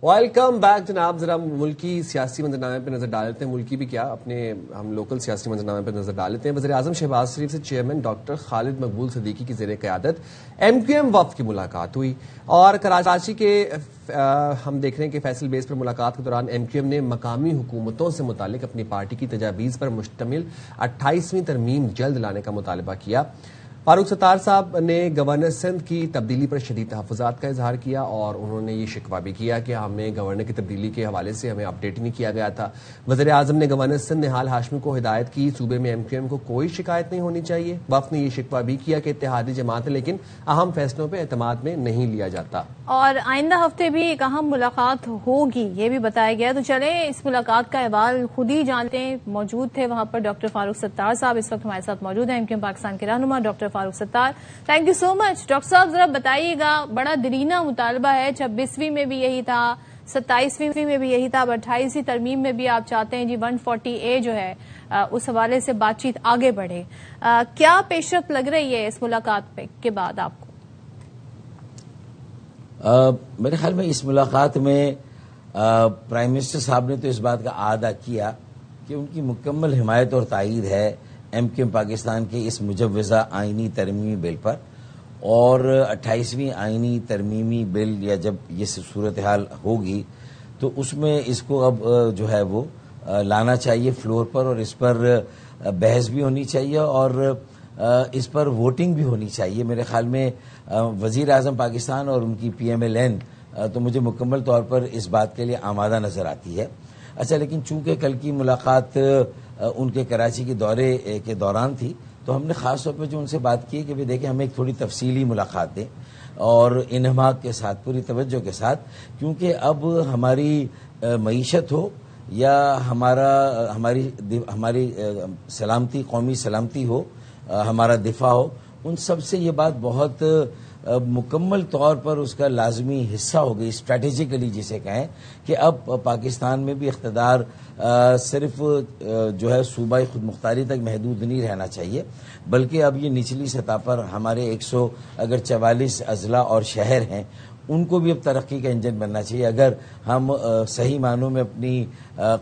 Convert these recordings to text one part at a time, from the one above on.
Welcome back جناب. ذرا ملکی سیاسی منظرنامے پہ نظر ڈالتے ہیں. ملکی بھی کیا اپنے ہم لوکل سیاسی منظرنامے پہ نظر ڈالتے ہیں. وزیر اعظم شہباز شریف سے چیئرمین ڈاکٹر خالد مقبول صدیقی کی زیر قیادت ایم کیو ایم وفد کی ملاقات ہوئی اور کراچی کے ہم دیکھ رہے ہیں کہ فیصل بیس پر ملاقات کے دوران ایم کیو ایم نے مقامی حکومتوں سے متعلق اپنی پارٹی کی تجاویز پر مشتمل 28ویں ترمیم جلد لانے کا مطالبہ کیا. فاروق ستار صاحب نے گورنر سندھ کی تبدیلی پر شدید تحفظات کا اظہار کیا اور انہوں نے یہ شکوہ بھی کیا کہ ہمیں گورنر کی تبدیلی کے حوالے سے ہمیں اپڈیٹ نہیں کیا گیا تھا. وزیر اعظم نے گورنر سندھ نہال ہاشمی کو ہدایت کی صوبے میں ایم کیو ایم کو کوئی شکایت نہیں ہونی چاہیے. وفد نے یہ شکوہ بھی کیا کہ اتحادی جماعت ہے لیکن اہم فیصلوں پہ اعتماد میں نہیں لیا جاتا اور آئندہ ہفتے بھی ایک اہم ملاقات ہوگی یہ بھی بتایا گیا. تو چلیں اس ملاقات کا احوال خود ہی جانتے ہیں. موجود تھے وہاں پر ڈاکٹر فاروق ستار صاحب, اس وقت ہمارے ساتھ موجود ہیں ایم کیو ایم پاکستان کے رہنما doctor Farooq Sattar. Thank you so much. Doctor صاحب ذرا بتائیے گا, بڑا دیرینہ مطالبہ ہے, 26ویں میں بھی یہی تھا, 27ویں میں بھی یہی تھا, اب 28ویں ترمیم میں بھی آپ چاہتے ہیں جی 140A جو ہے اس حوالے سے بات چیت آگے بڑھے. کیا پیش رفت لگ رہی ہے اس ملاقات کے بعد آپ کو؟ میرے خیال میں اس ملاقات میں پرائم منسٹر صاحب نے تو اس بات کا اعادہ کیا کہ ان کی مکمل حمایت اور تائید ہے ایم کیو ایم پاکستان کے اس مجوزہ آئینی ترمیمی بل پر, اور 28ویں آئینی ترمیمی بل یا جب یہ صورتحال ہوگی تو اس میں اس کو اب جو ہے وہ لانا چاہیے فلور پر, اور اس پر بحث بھی ہونی چاہیے اور اس پر ووٹنگ بھی ہونی چاہیے. میرے خیال میں وزیر اعظم پاکستان اور ان کی پی ایم ایل این تو مجھے مکمل طور پر اس بات کے لیے آمادہ نظر آتی ہے. اچھا, لیکن چونکہ کل کی ملاقات ان کے کراچی کے دورے کے دوران تھی تو ہم نے خاص طور پہ جو ان سے بات کی کہ بھی دیکھیں ہمیں ایک تھوڑی تفصیلی ملاقات دیں اور انہماک کے ساتھ, پوری توجہ کے ساتھ, کیونکہ اب ہماری معیشت ہو یا ہماری سلامتی, قومی سلامتی ہو, ہمارا دفاع ہو, ان سب سے یہ بات بہت مکمل طور پر اس کا لازمی حصہ ہو گئی, اسٹریٹجیکلی جسے کہیں کہ اب پاکستان میں بھی اقتدار صرف جو ہے صوبائی خود مختاری تک محدود نہیں رہنا چاہیے, بلکہ اب یہ نچلی سطح پر ہمارے 144 اضلاع اور شہر ہیں, ان کو بھی اب ترقی کا انجن بننا چاہیے. اگر ہم صحیح معنوں میں اپنی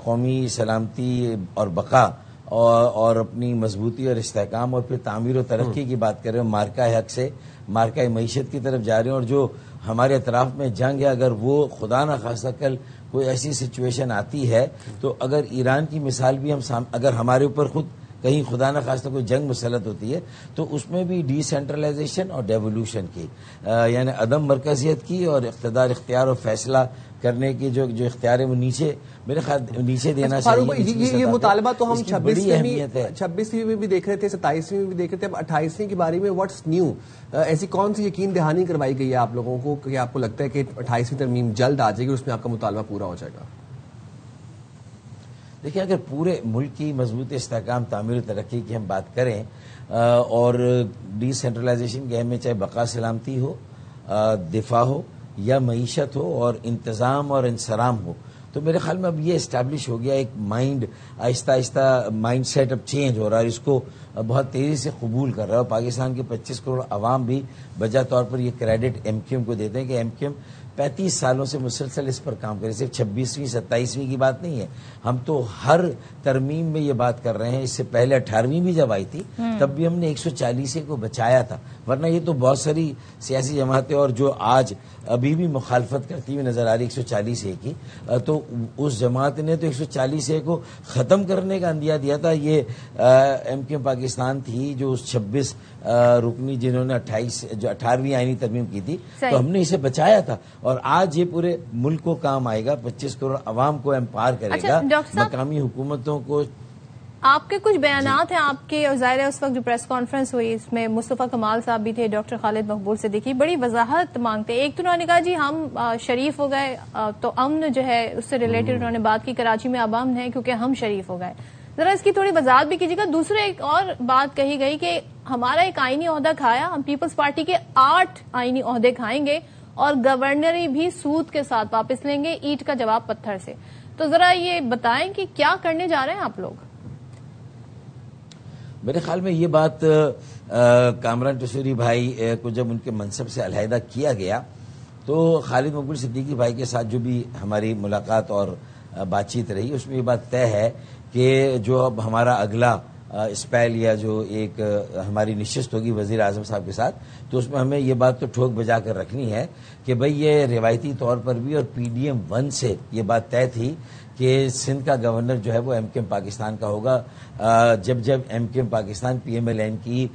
قومی سلامتی اور بقا اور اپنی مضبوطی اور استحکام اور پھر تعمیر و ترقی کی بات کر رہے ہیں, مارکہ حق سے مارکہ معیشت کی طرف جا رہے ہیں, اور جو ہمارے اطراف میں جنگ ہے اگر وہ خدا نہ خواستہ کل کوئی ایسی سچویشن آتی ہے تو اگر ایران کی مثال بھی اگر ہمارے اوپر خود کہیں خدا نہ خواستہ کوئی جنگ مسلط ہوتی ہے تو اس میں بھی ڈی سینٹرلائزیشن اور ڈیولوشن کی یعنی عدم مرکزیت کی اور اختیار اور فیصلہ کرنے کی جو اختیار ہے وہ نیچے میرے خیال نیچے دینا چاہیے. یہ مطالبہ تو ہم 26ویں میں بھی دیکھ رہے تھے, 27ویں میں بھی دیکھ رہے تھے, اب 28ویں کے بارے میں واٹس نیو, ایسی کون سی یقین دہانی کروائی گئی ہے آپ لوگوں کو کہ آپ کو لگتا ہے کہ 28ویں ترمیم جلد آ جائے گی, اس میں آپ کا مطالبہ پورا ہو جائے گا؟ دیکھیں, اگر پورے ملک کی مضبوط استحکام, تعمیر و ترقی کی ہم بات کریں اور ڈی سینٹرلائزیشن کے میں چاہے بقا سلامتی ہو, دفاع ہو یا معیشت ہو اور انتظام اور انصرام ہو, تو میرے خیال میں اب یہ اسٹیبلش ہو گیا ایک مائنڈ, آہستہ آہستہ مائنڈ سیٹ اب چینج ہو رہا ہے, اس کو بہت تیزی سے قبول کر رہا ہے. اور پاکستان کے 25 کروڑ عوام بھی بجا طور پر یہ کریڈٹ ایم کیو ایم کو دیتے ہیں کہ ایم کیو ایم 35 سالوں سے مسلسل اس پر کام کرے, صرف 26ویں 27ویں کی بات نہیں ہے, ہم تو ہر ترمیم میں یہ بات کر رہے ہیں. اس سے پہلے 18ویں بھی جب آئی تھی تب بھی ہم نے 140 کو بچایا تھا, ورنہ یہ تو بہت ساری سیاسی جماعتیں اور جو آج ابھی بھی مخالفت کرتی ہوئی نظر آ رہی 140 کی, تو اس جماعت نے تو 140 کو ختم کرنے کا اندیہ دیا تھا. یہ ایم کیو ایم پاکستان تھی جو اس 26 رکنی جنہوں نے 18ویں آئینی ترمیم کی تھی, تو ہم نے اسے بچایا تھا. اور آج یہ پورے ملک کو کام آئے گا, 25 کروڑ عوام کو امپاور کرے گا, مقامی حکومتوں کو. آپ کے کچھ بیانات ہیں آپ کے, اور ظاہر ہے اس وقت جو پریس کانفرنس ہوئی اس میں مصطفیٰ کمال صاحب بھی تھے, ڈاکٹر خالد مقبول صدیقی, بڑی وضاحت مانگتے. ایک تو انہوں نے کہا جی ہم شریف ہو گئے تو امن جو ہے اس سے ریلیٹڈ انہوں نے بات کی, کراچی میں اب امن ہے کیونکہ ہم شریف ہو گئے. ذرا اس کی تھوڑی وضاحت بھی کیجیے گا. دوسرے ایک اور بات کہی گئی کہ ہمارا ایک آئینی عہدہ کھایا, ہم پیپلز پارٹی کے 8 آئینی عہدے کھائیں گے اور گورنری بھی سود کے ساتھ واپس لیں گے, اینٹ کا جواب پتھر سے. تو ذرا یہ بتائیں کہ کیا کرنے جا رہے ہیں آپ لوگ؟ میرے خیال میں یہ بات کامران ٹسوری بھائی کو جب ان کے منصب سے علیحدہ کیا گیا تو خالد مقبول صدیقی بھائی کے ساتھ جو بھی ہماری ملاقات اور بات چیت رہی اس میں یہ بات طے ہے کہ جو اب ہمارا اگلا اسپیل یا جو ایک ہماری نشست ہوگی وزیر اعظم صاحب کے ساتھ تو اس میں ہمیں یہ بات تو ٹھوک بجا کر رکھنی ہے کہ بھئی یہ روایتی طور پر بھی اور PDM-1 سے یہ بات طے تھی کہ سندھ کا گورنر جو ہے وہ MKM پاکستان کا ہوگا جب MKM پاکستان PMLN کی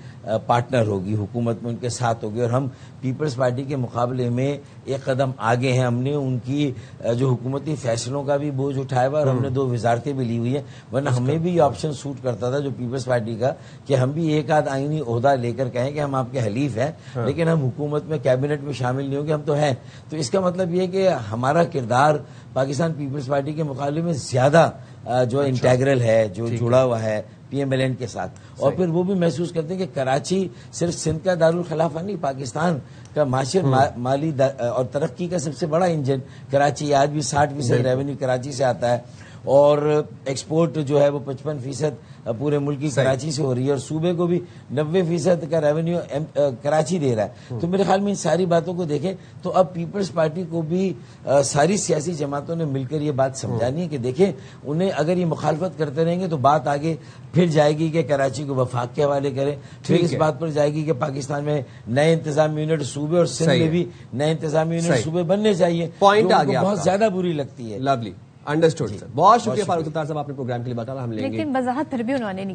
پارٹنر ہوگی، حکومت میں ان کے ساتھ ہوگی، اور ہم پیپلز پارٹی کے مقابلے میں ایک قدم آگے ہیں. ہم نے ان کی جو حکومتی فیصلوں کا بھی بوجھ اٹھایا ہوا اور ہم نے 2 وزارتیں بھی لی ہوئی ہیں، ورنہ ہمیں بھی یہ آپشن سوٹ کرتا تھا جو پیپلز پارٹی کا کہ ہم بھی ایک آدھ آئینی عہدہ لے کر کہیں کہ ہم آپ کے حلیف ہیں لیکن ہم حکومت میں کیبنٹ میں شامل نہیں ہوں گے، ہم تو ہیں. تو اس کا مطلب یہ کہ ہمارا کردار پاکستان پیپلز پارٹی کے مقابلے میں زیادہ جو انٹیگرل ہے، جو جڑا ہوا ہے PMLN کے ساتھ. اور پھر وہ بھی محسوس کرتے ہیں کہ کراچی صرف سندھ کا دارالخلافہ نہیں، پاکستان کا معاشی مالی اور ترقی کا سب سے بڑا انجن کراچی. آج بھی 60% ریونیو کراچی سے آتا ہے اور ایکسپورٹ جو ہے وہ 55% پورے ملک کی کراچی سے ہو رہی ہے اور صوبے کو بھی 90% کا ریونیو کراچی دے رہا ہے. تو میرے خیال میں ان ساری باتوں کو دیکھیں تو اب پیپلز پارٹی کو بھی ساری سیاسی جماعتوں نے مل کر یہ بات سمجھانی ہے کہ دیکھیں انہیں اگر یہ مخالفت کرتے رہیں گے تو بات آگے پھر جائے گی کہ کراچی کو وفاق کے حوالے کریں، پھر اس بات پر جائے گی کہ پاکستان میں نئے انتظامی یونٹ صوبے اور سندھ میں بھی نئے انتظامی یونٹ صوبے بننے چاہیے. پوائنٹ آ گیا، بہت زیادہ بری لگتی ہے. لولی، انڈرسٹوڈ سر. بہت شکریہ فاروق ستار صاحب، آپ نے پروگرام کے لیے بتایا. ہم لیں گے لیکن وضاحت پھر بھی انہوں نے نہیں